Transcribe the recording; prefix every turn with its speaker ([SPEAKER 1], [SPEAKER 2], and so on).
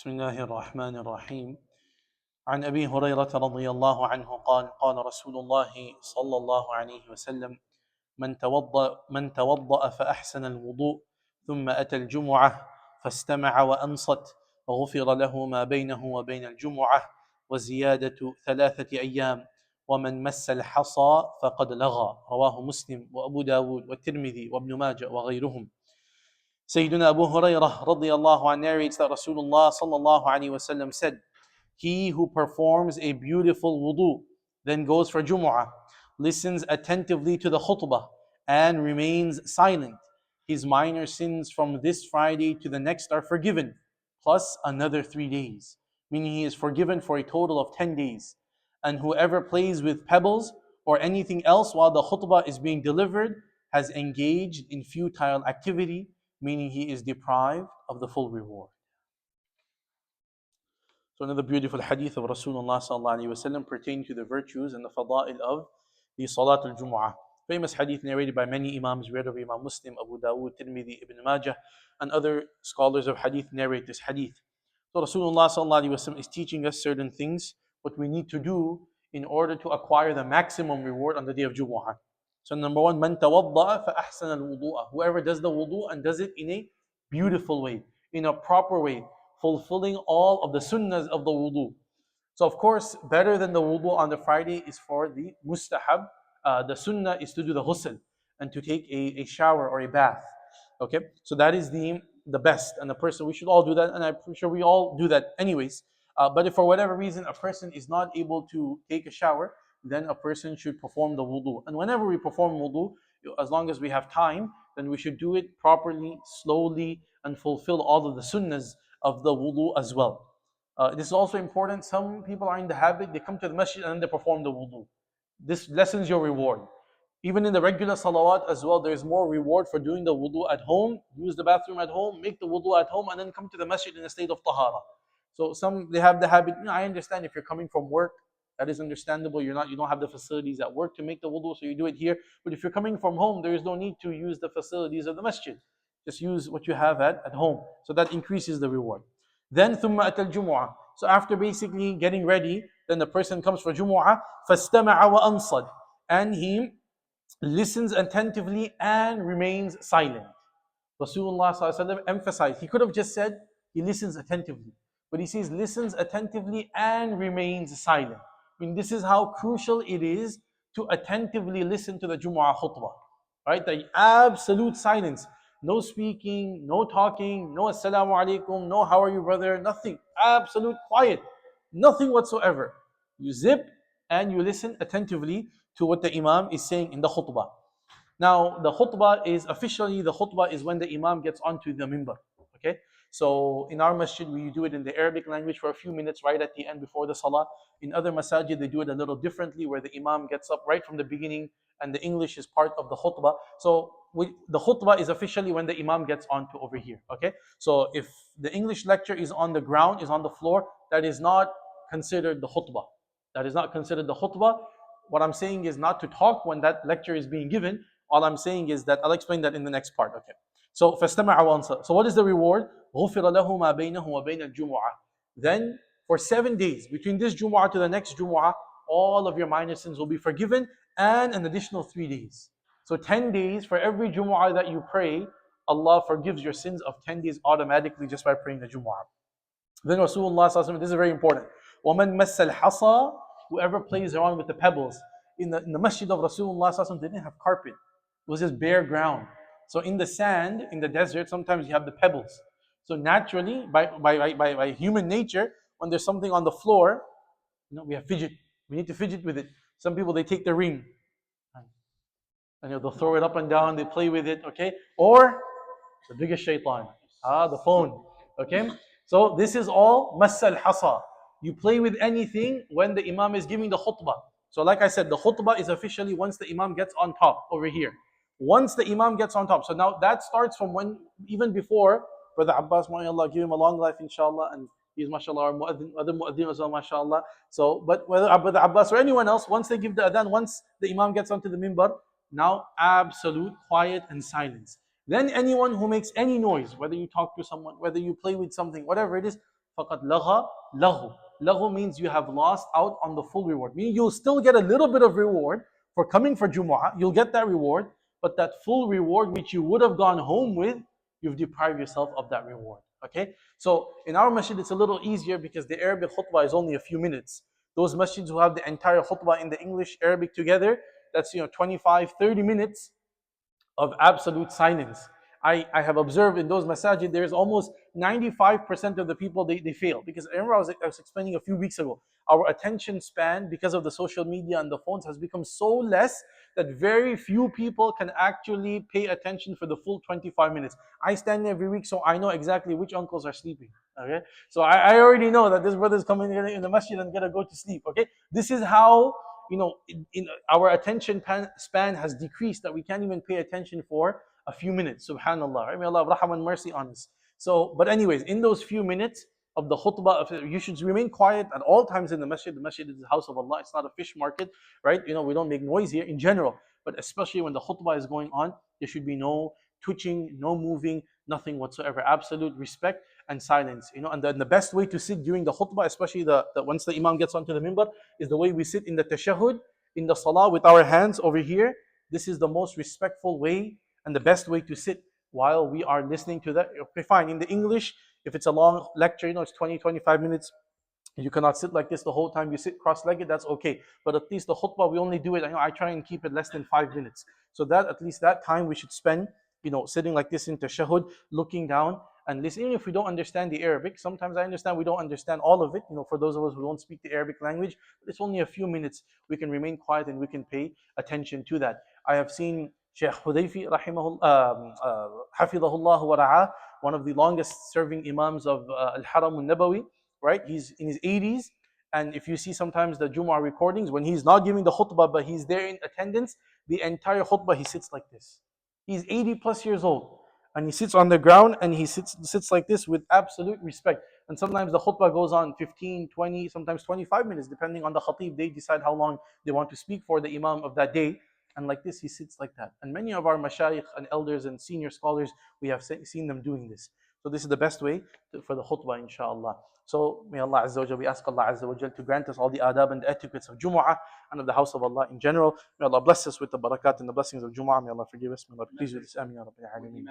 [SPEAKER 1] بسم الله الرحمن الرحيم. عن أبي هريرة رضي الله عنه قال قال رسول الله صلى الله عليه وسلم: من توضأ فأحسن الوضوء ثم أتى الجمعة فاستمع وأنصت غفر له ما بينه وبين الجمعة وزيادة 3 أيام ومن مس الحصى فقد لغى. رواه مسلم وأبو داود والترمذي وابن ماجه وغيرهم. Sayyidina Abu Hurairah radiyallahu anhu narrates that Rasulullah sallallahu alaihi wasallam said, "He who performs a beautiful wudu, then goes for Jumu'ah, listens attentively to the khutbah, and remains silent, his minor sins from this Friday to the next are forgiven, plus another 3 days," meaning he is forgiven for a total of 10 days. And whoever plays with pebbles or anything else while the khutbah is being delivered has engaged in futile activity, meaning he is deprived of the full reward. So another beautiful hadith of Rasulullah sallallahu alaihi wasallam pertaining to the virtues and the fada'il of the Salat al-Jumu'ah. Famous hadith narrated by many Imams, read of Imam Muslim, Abu Dawood, Tirmidhi, Ibn Majah, and other scholars of hadith narrate this hadith. So Rasulullah sallallahu alaihi wasallam is teaching us certain things, what we need to do in order to acquire the maximum reward on the day of Jumu'ah. So number one, man tawadda'a fa ahsana al-wudu'a. Whoever does the wudu and does it in a beautiful way, in a proper way, fulfilling all of the sunnahs of the wudu. So of course, better than the wudu on the Friday is for the mustahab. The sunnah is to do the ghusl and to take a shower or a bath. Okay, so that is the best, and the person, we should all do that, and I'm sure we all do that anyways. But if for whatever reason a person is not able to take a shower, then a person should perform the wudu. And whenever we perform wudu, as long as we have time, then we should do it properly, slowly, and fulfill all of the sunnahs of the wudu as well. This is also important. Some people are in the habit, they come to the masjid and they perform the wudu. This lessens your reward. Even in the regular salawat as well, there is more reward for doing the wudu at home. Use the bathroom at home, make the wudu at home, and then come to the masjid in a state of tahara. So some, they have the habit, I understand if you're coming from work, that is understandable. You don't have the facilities at work to make the wudu, so you do it here. But if you're coming from home, there is no need to use the facilities of the masjid. Just use what you have at home. So that increases the reward. Then ثُمَّ أَتَى الْجُمُعَةِ. So after basically getting ready, then the person comes for Jumu'ah, فَاسْتَمَعَ وَأَنصَتَ. And he listens attentively and remains silent. Rasulullah ﷺ emphasized, he could have just said, he listens attentively. But he says, listens attentively and remains silent. I mean, this is how crucial it is to attentively listen to the Jumu'ah khutbah. Right? The absolute silence. No speaking, no talking, no assalamu alaikum, no how are you brother, nothing. Absolute quiet. Nothing whatsoever. You zip and you listen attentively to what the Imam is saying in the khutbah. Now, the khutbah is when the Imam gets onto the minbar. Okay? So in our masjid, we do it in the Arabic language for a few minutes right at the end before the salah. In other masajid, they do it a little differently, where the Imam gets up right from the beginning and the English is part of the khutbah. So the khutbah is officially when the Imam gets onto over here. Okay? So if the English lecture is on the ground, is on the floor, that is not considered the khutbah. That is not considered the khutbah. What I'm saying is not to talk when that lecture is being given. All I'm saying is that I'll explain that in the next part. Okay. So فَاسْتَمَعَ وَأَنصَتَ. So what is the reward? غُفِرَ لَهُ مَا بَيْنَهُ وَبَيْنَ الْجُمُعَةِ. Then for 7 days, between this Jumu'ah to the next Jumu'ah, all of your minor sins will be forgiven, and an additional 3 days. So 10 days for every Jumu'ah that you pray, Allah forgives your sins of 10 days automatically just by praying the Jumu'ah. Then Rasulullah ﷺ, this is very important. وَمَنْ مَسَّ الْحَصَى. Whoever plays around with the pebbles. In the masjid of Rasulullah ﷺ, they didn't have carpet. It was just bare ground. So in the sand, in the desert, sometimes you have the pebbles. So naturally, by human nature, when there's something on the floor, we have fidget. We need to fidget with it. Some people, they take the ring and they'll throw it up and down, they play with it, okay? Or the biggest shaitan, the phone, okay? So this is all massal hasa. You play with anything when the Imam is giving the khutbah. So like I said, the khutbah is officially once the Imam gets on top over here. Once the Imam gets on top. So now that starts from when, even before, Brother Abbas, may Allah give him a long life, inshallah, and he's mashallah, our mu'adhin, other mu'adhin as well, mashallah. So, but whether Brother Abbas or anyone else, once they give the adhan, once the Imam gets onto the minbar, now absolute quiet and silence. Then anyone who makes any noise, whether you talk to someone, whether you play with something, whatever it is, فَقَدْ لَغَى لَغُ. Lahu means you have lost out on the full reward. Meaning you'll still get a little bit of reward for coming for Jumu'ah. You'll get that reward, but that full reward which you would have gone home with, you've deprived yourself of that reward. Okay? So in our masjid, it's a little easier because the Arabic khutbah is only a few minutes. Those masjids who have the entire khutbah in the English, Arabic together, that's 25, 30 minutes of absolute silence. I have observed in those masajid, there's almost 95% of the people, they fail. Because I remember I was explaining a few weeks ago, our attention span, because of the social media and the phones, has become so less that very few people can actually pay attention for the full 25 minutes. I stand every week, so I know exactly which uncles are sleeping. Okay, so I already know that this brother is coming in the masjid and gonna go to sleep. Okay, this is how in our attention span has decreased, that we can't even pay attention for a few minutes. Subhanallah. May Allah have rahmah and mercy on us. So, but anyways, in those few minutes of the khutbah, you should remain quiet at all times in the masjid. The masjid is the house of Allah. It's not a fish market, right? We don't make noise here in general, but especially when the khutbah is going on, there should be no twitching, no moving, nothing whatsoever. Absolute respect and silence. And the best way to sit during the khutbah, especially the once the imam gets onto the minbar, is the way we sit in the tashahhud, in the salah, with our hands over here. This is the most respectful way and the best way to sit while we are listening to that. Okay, fine. In the English, if it's a long lecture, it's 20, 25 minutes, you cannot sit like this the whole time. You sit cross-legged, that's okay. But at least the khutbah, we only do it, I try and keep it less than 5 minutes. So that at least that time we should spend, sitting like this in tashahhud, looking down and listening. Even if we don't understand the Arabic, sometimes I understand we don't understand all of it. For those of us who don't speak the Arabic language, but it's only a few minutes. We can remain quiet and we can pay attention to that. I have seen Shaykh Hudayfi, hafidhahullah wa ra'ah, one of the longest serving imams of Al-Haram al-Nabawi, right? He's in his 80s. And if you see sometimes the Jumu'ah recordings, when he's not giving the khutbah, but he's there in attendance, the entire khutbah, he sits like this. He's 80 plus years old. And he sits on the ground and he sits like this with absolute respect. And sometimes the khutbah goes on 15, 20, sometimes 25 minutes, depending on the khatib. They decide how long they want to speak for, the imam of that day. And like this, he sits like that. And many of our mashayikh and elders and senior scholars, we have seen them doing this. So this is the best way for the khutbah, inshallah. So may Allah Azza wa Jal, we ask Allah Azza wa Jal to grant us all the adab and the etiquettes of Jumu'ah and of the house of Allah in general. May Allah bless us with the barakat and the blessings of Jumu'ah. May Allah forgive us. May Allah please with us. Ameen ya Rabbil Alameen.